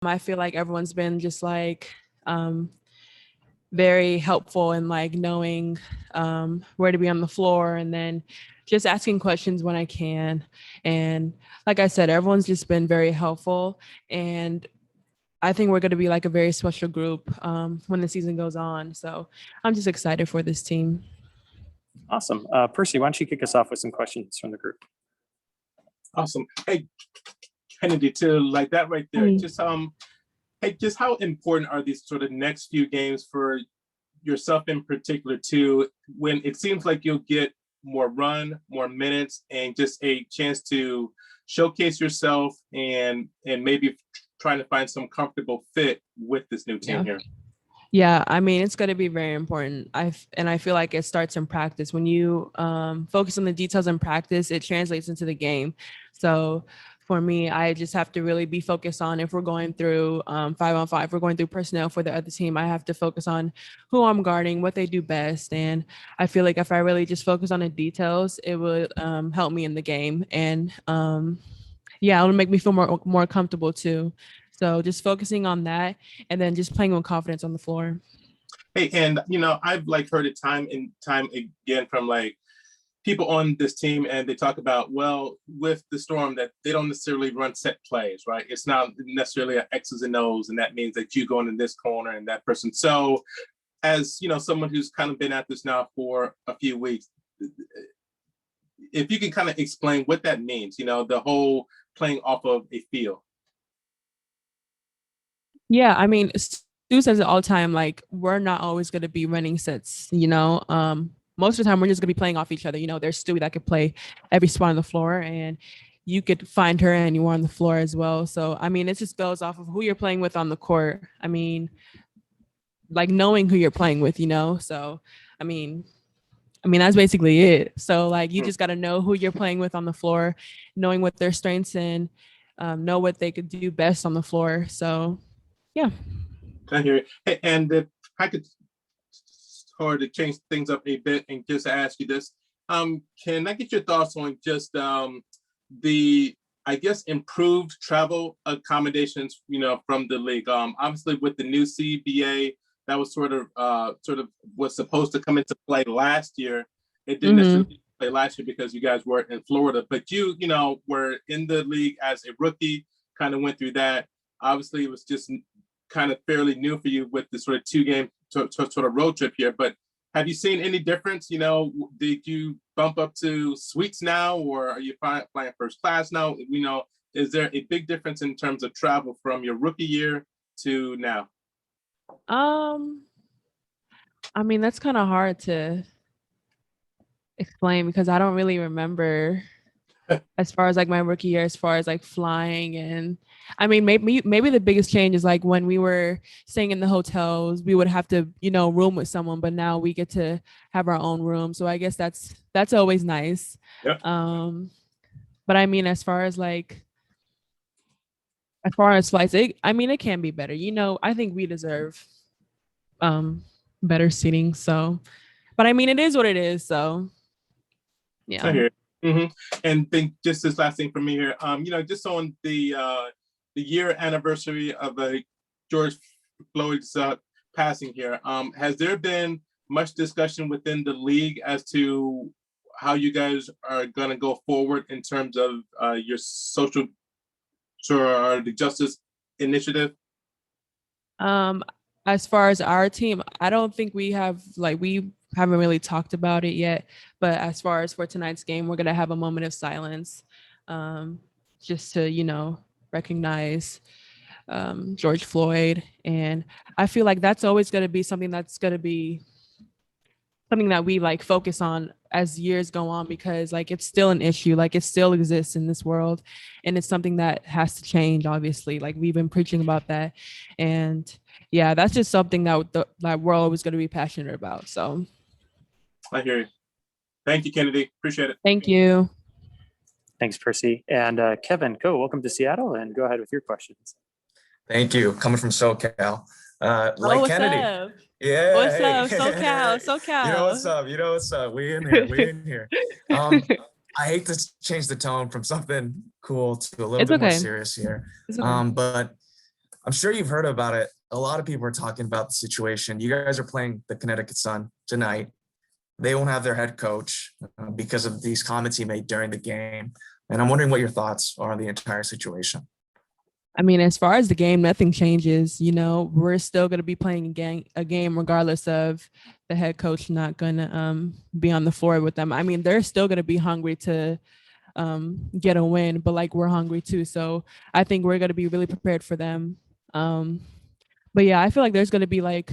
I feel like everyone's been just like very helpful in like knowing where to be on the floor, and then just asking questions when I can. And like I said, everyone's just been very helpful. And I think we're going to be like a very special group when the season goes on. So I'm just excited for this team. Awesome. Percy, why don't you kick us off with some questions from the group? Awesome. Hey, Kennedy, to like that right there. Just hey, just how important are these sort of next few games for yourself in particular too, when it seems like you'll get more run, more minutes, and just a chance to showcase yourself and maybe trying to find some comfortable fit with this new team here? Yeah, I mean, it's going to be very important. I feel like it starts in practice. When you focus on the details in practice, it translates into the game. So for me, I just have to really be focused on, if we're going through 5-on-5, we're going through personnel for the other team, I have to focus on who I'm guarding, what they do best. And I feel like if I really just focus on the details, it would help me in the game. And yeah, it'll make me feel more comfortable too. So just focusing on that, and then just playing with confidence on the floor. Hey, and I've like heard it time and time again from like people on this team, and they talk about, well, with the Storm, that they don't necessarily run set plays, right? It's not necessarily a X's and O's, and that means that you go in this corner and that person. So as someone who's kind of been at this now for a few weeks, if you can kind of explain what that means, the whole playing off of a field. Yeah, I mean, Stu says it all the time, like, we're not always going to be running sets, most of the time we're just going to be playing off each other. There's Stewie that could play every spot on the floor, and you could find her anywhere on the floor as well. So, I mean, it just goes off of who you're playing with on the court. I mean, like knowing who you're playing with, so, I mean, that's basically it. So like, you just got to know who you're playing with on the floor, knowing what their strengths and know what they could do best on the floor. So yeah. I hear it. Hey, and if I could sort of change things up a bit and just ask you this, can I get your thoughts on just the, I guess, improved travel accommodations, from the league? Obviously with the new CBA, that was sort of was supposed to come into play last year. It didn't necessarily play last year because you guys weren't in Florida, but you were in the league as a rookie, kind of went through that. Obviously, it was just kind of fairly new for you with the sort of 2-game sort of road trip here. But have you seen any difference? Did you bump up to suites now, or are you flying first class now? Is there a big difference in terms of travel from your rookie year to now? I mean, that's kind of hard to explain because I don't really remember as far as like my rookie year, as far as like flying. And I mean, maybe the biggest change is like when we were staying in the hotels, we would have to, room with someone, but now we get to have our own room. So I guess that's always nice. Yep. But I mean, as far as flights, it can be better. I think we deserve better seating. So, but I mean, it is what it is. So, yeah. And think just this last thing for me here, just on the year anniversary of George Floyd's passing here, has there been much discussion within the league as to how you guys are going to go forward in terms of your social or the justice initiative? As far as our team, I don't think we haven't really talked about it yet, but as far as for tonight's game, we're going to have a moment of silence just to, recognize George Floyd. And I feel like that's always going to be something that we like focus on as years go on, because like it's still an issue, like it still exists in this world, and it's something that has to change. Obviously, like we've been preaching about that, and yeah, that's just something that we're always going to be passionate about. So I hear you. Thank you, Kennedy. Appreciate it. Thank you. Thanks, Percy. And Kevin, welcome to Seattle, and go ahead with your questions. Thank you. Coming from SoCal. What's Kennedy. Up? Yeah. What's up? SoCal. You know what's up. We in here. I hate to change the tone from something cool to a little bit more serious here. Okay. But I'm sure you've heard about it. A lot of people are talking about the situation. You guys are playing the Connecticut Sun tonight. They won't have their head coach because of these comments he made during the game. And I'm wondering what your thoughts are on the entire situation. I mean, as far as the game, nothing changes. You know, we're still going to be playing a game regardless of the head coach not going to be on the floor with them. I mean, they're still going to be hungry to get a win, but like we're hungry too. So I think we're going to be really prepared for them. But yeah, I feel like there's going to be like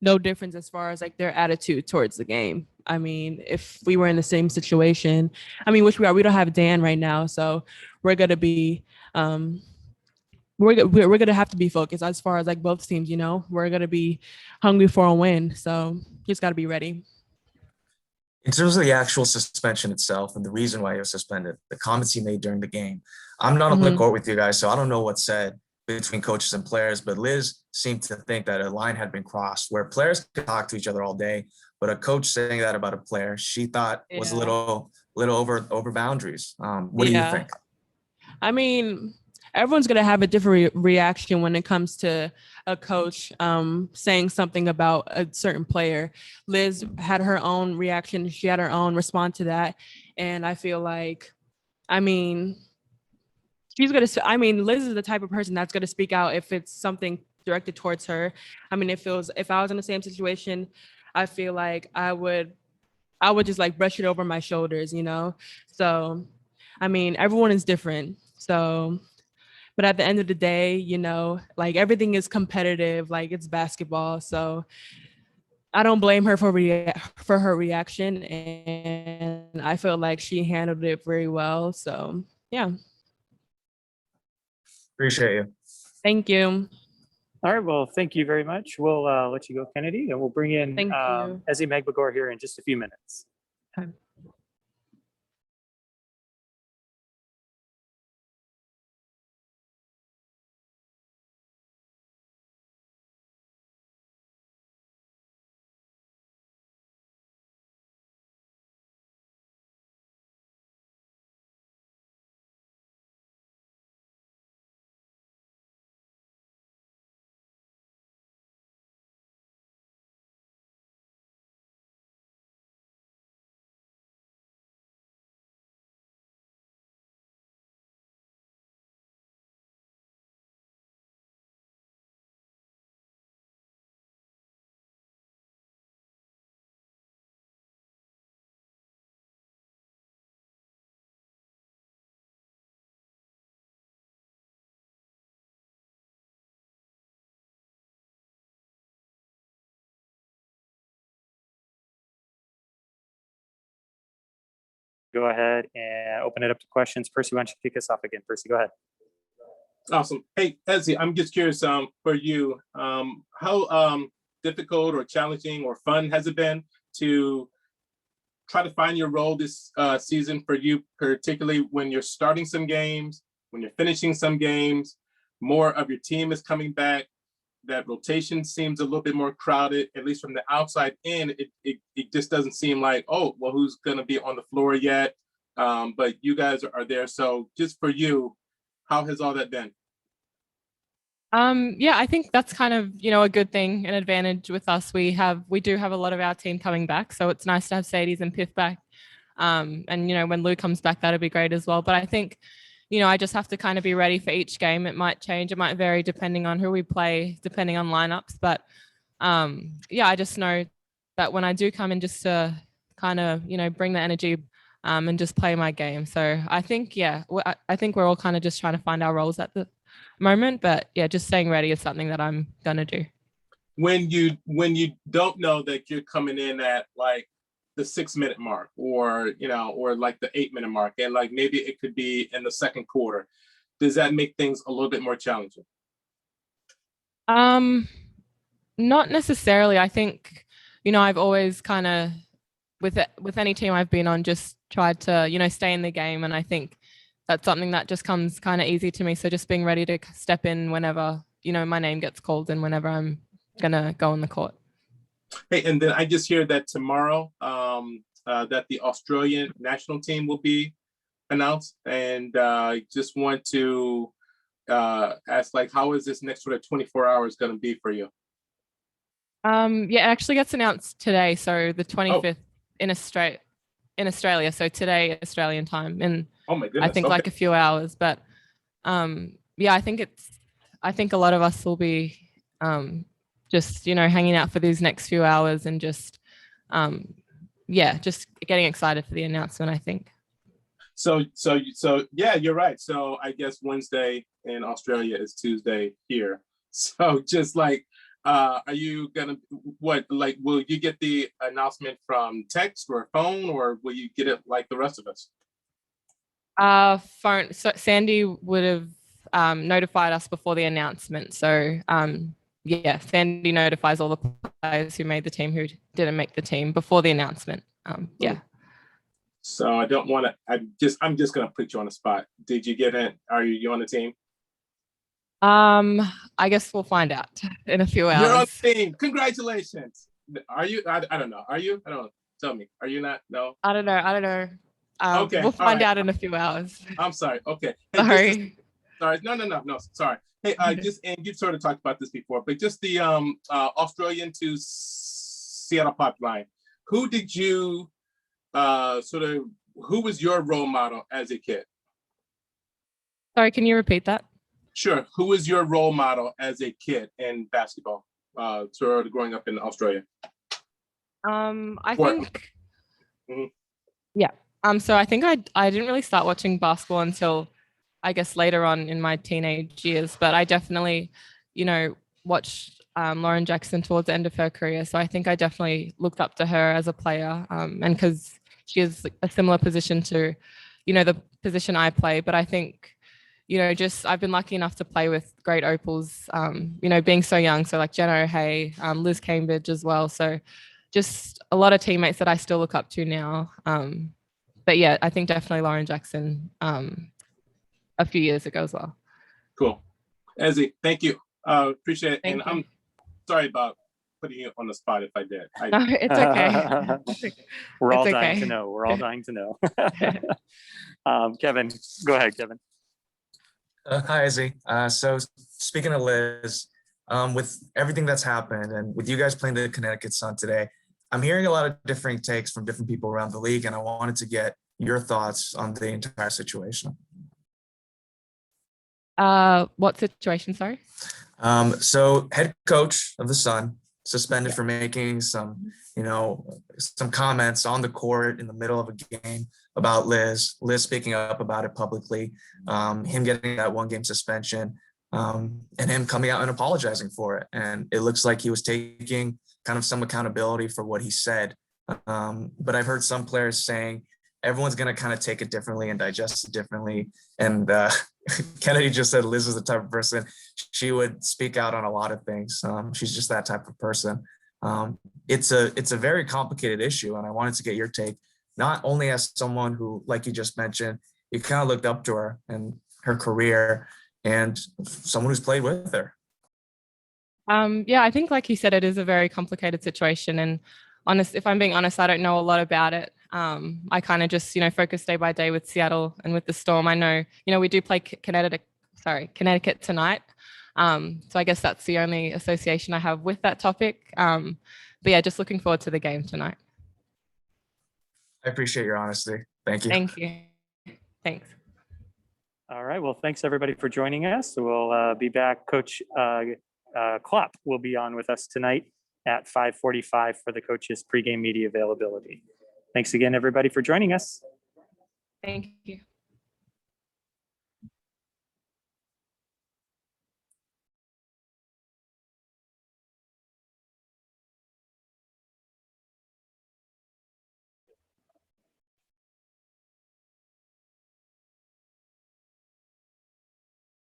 no difference as far as like their attitude towards the game. I mean, if we were in the same situation, I mean, which we are, we don't have Dan right now, so we're going to be we're going to have to be focused as far as like both teams, you know, we're going to be hungry for a win. So just got to be ready. In terms of the actual suspension itself and the reason why he was suspended, the comments he made during the game, I'm not on the court with you guys, so I don't know what's said between coaches and players, but Liz seemed to think that a line had been crossed where players could talk to each other all day, but a coach saying that about a player, she thought was a little over boundaries. What do you think? I mean, everyone's going to have a different reaction when it comes to a coach saying something about a certain player. Liz had her own reaction. She had her own response to that. And I feel like, I mean, Liz is the type of person that's going to speak out if it's something directed towards her. I mean, if I was in the same situation, I feel like I would just like brush it over my shoulders, you know? So, I mean, everyone is different. So, but at the end of the day, you know, like everything is competitive, like it's basketball. So I don't blame her for her reaction. And I feel like she handled it very well. So yeah. Appreciate you. Thank you. All right, well, thank you very much. We'll let you go, Kennedy, and we'll bring in Thank you. Ezzy Magbagor here in just a few minutes. Okay. Go ahead and open it up to questions. Percy, why don't you kick us off again? Percy, go ahead. Awesome. Hey, Ezzy, I'm just curious for you, how difficult or challenging or fun has it been to try to find your role this season for you, particularly when you're starting some games, when you're finishing some games, more of your team is coming back, that rotation seems a little bit more crowded, at least from the outside in, it just doesn't seem like, oh, well, who's going to be on the floor yet? But you guys are there. So just for you, how has all that been? Yeah, I think that's kind of, you know, a good thing, an advantage with us. We do have a lot of our team coming back. So it's nice to have Sadie's and Piff back. And, you know, when Lou comes back, that'll be great as well. But I think, you know, I just have to kind of be ready for each game. It might change. It might vary depending on who we play, depending on lineups. But yeah, I just know that when I do come in, just to kind of, you know, bring the energy and just play my game. So I think, yeah, I think we're all kind of just trying to find our roles at the moment. But yeah, just staying ready is something that I'm going to do. When you don't know that you're coming in at like the 6-minute mark or, you know, or like the 8-minute mark, and like maybe it could be in the second quarter, does that make things a little bit more challenging? Not necessarily. I think, you know, I've always kind of with any team I've been on, just tried to, you know, stay in the game. And I think that's something that just comes kind of easy to me. So just being ready to step in whenever, you know, my name gets called and whenever I'm going to go on the court. Hey, and then I just hear that tomorrow that the Australian national team will be announced, and just want to ask, like, how is this next sort of 24 hours going to be for you? Yeah, it actually gets announced today. So the 25th in Australia. So today, Australian time, in Oh my goodness. I think okay. like a few hours. But yeah, I think a lot of us will be just, hanging out for these next few hours and just just getting excited for the announcement, I think. So yeah, you're right. So I guess Wednesday in Australia is Tuesday here. So just like, are you gonna will you get the announcement from text or phone, or will you get it like the rest of us? Phone. So Sandy would have notified us before the announcement. So yeah, Sandy notifies all the players who made the team, who didn't make the team, before the announcement. Yeah. So I don't want to. I'm just gonna put you on the spot. Did you get it? Are you on the team? I guess we'll find out in a few hours. You're on the team. Congratulations. Are you? I don't know. Are you? I don't know. Tell me. Are you not? No. I don't know. Okay. We'll find right. out in a few hours. I'm sorry. Okay. Hey, Sorry. Sorry. No. Sorry. Hey, just, and you've sort of talked about this before, but just the Australian to Seattle pipeline. Who did you who was your role model as a kid? Sorry, can you repeat that? Sure. Who was your role model as a kid in basketball, sort of growing up in Australia? I Or- think, Mhm. yeah. So I think I didn't really start watching basketball until, I guess, later on in my teenage years, but I definitely, watched Lauren Jackson towards the end of her career. So I think I definitely looked up to her as a player, and because she is a similar position to, the position I play. But I think, I've been lucky enough to play with great opals, being so young. So like Jenna O'Hay, Liz Cambridge as well. So just a lot of teammates that I still look up to now. But yeah, I think definitely Lauren Jackson a few years ago as well. Cool. Ezzy, thank you. Appreciate it. Thank And you. I'm sorry about putting you on the spot if I did. No, it's okay. We're all It's dying okay. to know. We're all dying to know. Kevin, go ahead, Kevin. Hi, Izzy. So speaking of Liz, with everything that's happened and with you guys playing the Connecticut Sun today, I'm hearing a lot of different takes from different people around the league, and I wanted to get your thoughts on the entire situation. What situation? Sorry. So head coach of the Sun suspended for making some comments on the court in the middle of a game about Liz speaking up about it publicly, him getting that 1-game suspension, and him coming out and apologizing for it. And it looks like he was taking kind of some accountability for what he said. But I've heard some players saying everyone's going to kind of take it differently and digest it differently. And Kennedy just said Liz is the type of person, she would speak out on a lot of things. She's just that type of person. It's a very complicated issue, and I wanted to get your take, not only as someone who, like you just mentioned, you kind of looked up to her and her career, and someone who's played with her. Yeah, I think, like you said, it is a very complicated situation. And if I'm being honest, I don't know a lot about it. I kind of just, focus day by day with Seattle and with the Storm. I know, we do play Connecticut tonight. So I guess that's the only association I have with that topic. But yeah, just looking forward to the game tonight. I appreciate your honesty. Thank you. Thank you. Thanks. All right. Well, thanks everybody for joining us. We'll be back. Coach Klopp will be on with us tonight at 5:45 for the coaches pregame media availability. Thanks again, everybody, for joining us. Thank you.